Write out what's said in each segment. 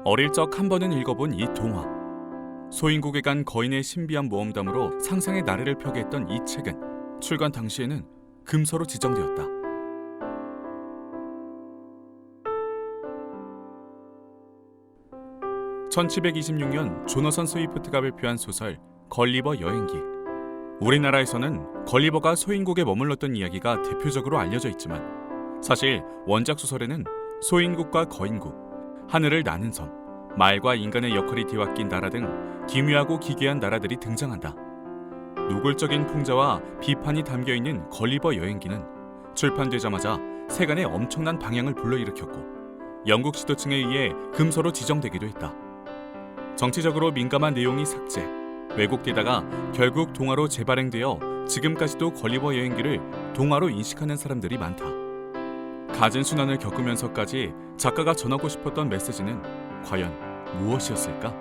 어릴 적 한 번은 읽어본 이 동화. 소인국에 간 거인의 신비한 모험담으로 상상의 나래를 펴게 했던 이 책은 출간 당시에는 금서로 지정되었다. (1726년) 조너선 스위프트가 발표한 소설 걸리버 여행기. 우리나라에서는 걸리버가 소인국에 머물렀던 이야기가 대표적으로 알려져 있지만 사실 원작 소설에는 소인국과 거인국, 하늘을 나는 섬, 말과 인간의 역할이 뒤바뀐 나라 등 기묘하고 기괴한 나라들이 등장한다. 노골적인 풍자와 비판이 담겨있는 걸리버 여행기는 출판되자마자 세간에 엄청난 방향을 불러일으켰고 영국 지도층에 의해 금서로 지정되기도 했다. 정치적으로 민감한 내용이 삭제, 왜곡되다가 결국 동화로 재발행되어 지금까지도 걸리버 여행기를 동화로 인식하는 사람들이 많다. 갖은 순환을 겪으면서까지 작가가 전하고 싶었던 메시지는 과연 무엇이었을까?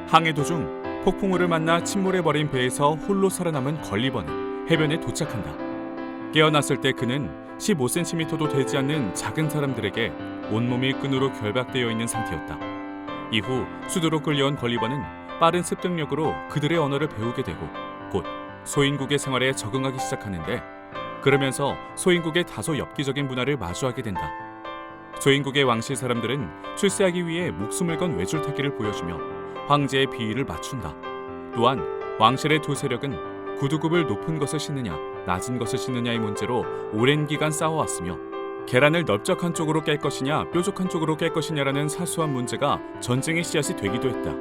항해 도중 폭풍우를 만나 침몰해버린 배에서 홀로 살아남은 걸리버는 해변에 도착한다. 깨어났을 때 그는 15cm도 되지 않는 작은 사람들에게 온몸이 끈으로 결박되어 있는 상태였다. 이후 수도로 끌려온 걸리버는 빠른 습득력으로 그들의 언어를 배우게 되고 곧 소인국의 생활에 적응하기 시작하는데, 그러면서 소인국의 다소 엽기적인 문화를 마주하게 된다. 소인국의 왕실 사람들은 출세하기 위해 목숨을 건 외줄타기를 보여주며 황제의 비위를 맞춘다. 또한 왕실의 두 세력은 구두굽을 높은 것을 신느냐 낮은 것을 신느냐의 문제로 오랜 기간 싸워왔으며 계란을 넓적한 쪽으로 깰 것이냐 뾰족한 쪽으로 깰 것이냐라는 사소한 문제가 전쟁의 씨앗이 되기도 했다.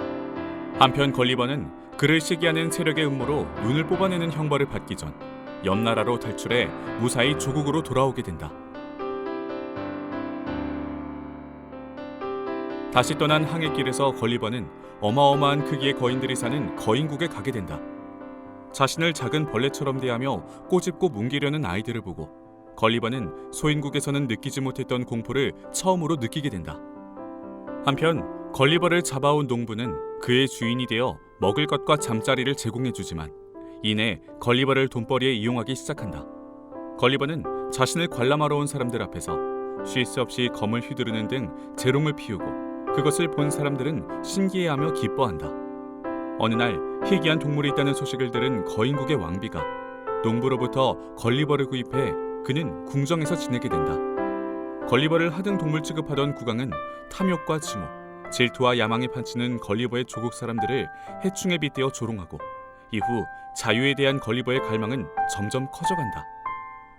한편 걸리버는 그를 시기하는 세력의 음모로 눈을 뽑아내는 형벌을 받기 전 옆나라로 탈출해 무사히 조국으로 돌아오게 된다. 다시 떠난 항해길에서 걸리버는 어마어마한 크기의 거인들이 사는 거인국에 가게 된다. 자신을 작은 벌레처럼 대하며 꼬집고 뭉개려는 아이들을 보고 걸리버는 소인국에서는 느끼지 못했던 공포를 처음으로 느끼게 된다. 한편 걸리버를 잡아온 농부는 그의 주인이 되어 먹을 것과 잠자리를 제공해주지만 이내 걸리버를 돈벌이에 이용하기 시작한다. 걸리버는 자신을 관람하러 온 사람들 앞에서 쉴 새 없이 검을 휘두르는 등 재롱을 피우고 그것을 본 사람들은 신기해하며 기뻐한다. 어느 날 희귀한 동물이 있다는 소식을 들은 거인국의 왕비가 농부로부터 걸리버를 구입해 그는 궁정에서 지내게 된다. 걸리버를 하등 동물 취급하던 국왕은 탐욕과 증오, 질투와 야망에 판치는 걸리버의 조국 사람들을 해충에 빗대어 조롱하고 이후 자유에 대한 걸리버의 갈망은 점점 커져간다.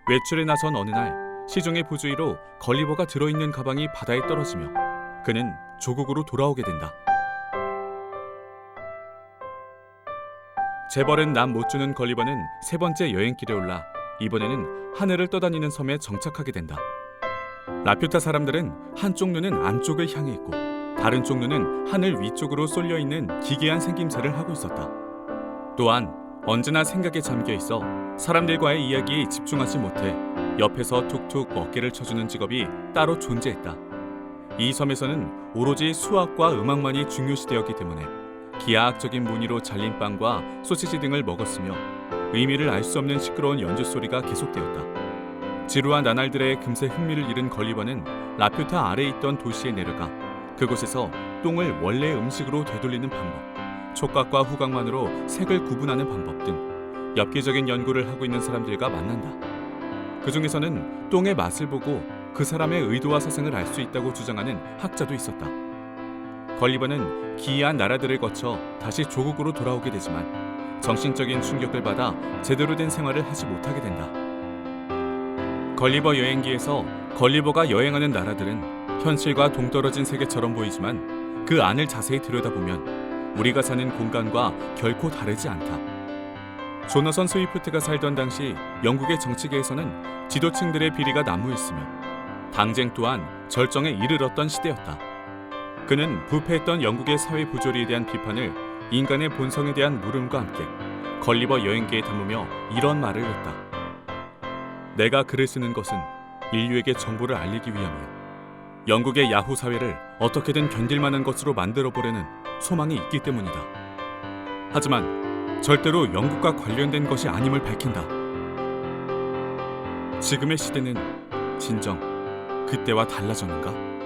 외출에 나선 어느 날 시종의 부주의로 걸리버가 들어있는 가방이 바다에 떨어지며 그는 조국으로 돌아오게 된다. 재벌은 남 못 주는 걸리버는 세 번째 여행길에 올라 이번에는 하늘을 떠다니는 섬에 정착하게 된다. 라퓨타 사람들은 한쪽 눈은 안쪽을 향해 있고 다른 쪽 눈은 하늘 위쪽으로 쏠려 있는 기괴한 생김새를 하고 있었다. 또한 언제나 생각에 잠겨 있어 사람들과의 이야기에 집중하지 못해 옆에서 툭툭 어깨를 쳐주는 직업이 따로 존재했다. 이 섬에서는 오로지 수학과 음악만이 중요시되었기 때문에 기하학적인 무늬로 잘린 빵과 소시지 등을 먹었으며 의미를 알 수 없는 시끄러운 연주 소리가 계속되었다. 지루한 나날들의 금세 흥미를 잃은 걸리버는 라퓨타 아래에 있던 도시에 내려가 그곳에서 똥을 원래의 음식으로 되돌리는 방법, 촉각과 후각만으로 색을 구분하는 방법 등 엽기적인 연구를 하고 있는 사람들과 만난다. 그 중에서는 똥의 맛을 보고 그 사람의 의도와 사생을 알 수 있다고 주장하는 학자도 있었다. 걸리버는 기이한 나라들을 거쳐 다시 조국으로 돌아오게 되지만 정신적인 충격을 받아 제대로 된 생활을 하지 못하게 된다. 걸리버 여행기에서 걸리버가 여행하는 나라들은 현실과 동떨어진 세계처럼 보이지만 그 안을 자세히 들여다보면 우리가 사는 공간과 결코 다르지 않다. 조너선 스위프트가 살던 당시 영국의 정치계에서는 지도층들의 비리가 난무했으며 당쟁 또한 절정에 이르렀던 시대였다. 그는 부패했던 영국의 사회 부조리에 대한 비판을 인간의 본성에 대한 물음과 함께 걸리버 여행기에 담으며 이런 말을 했다. 내가 글을 쓰는 것은 인류에게 정보를 알리기 위함이요, 영국의 야후 사회를 어떻게든 견딜만한 것으로 만들어보려는 소망이 있기 때문이다. 하지만 절대로 영국과 관련된 것이 아님을 밝힌다. 지금의 시대는 진정 그때와 달라졌는가?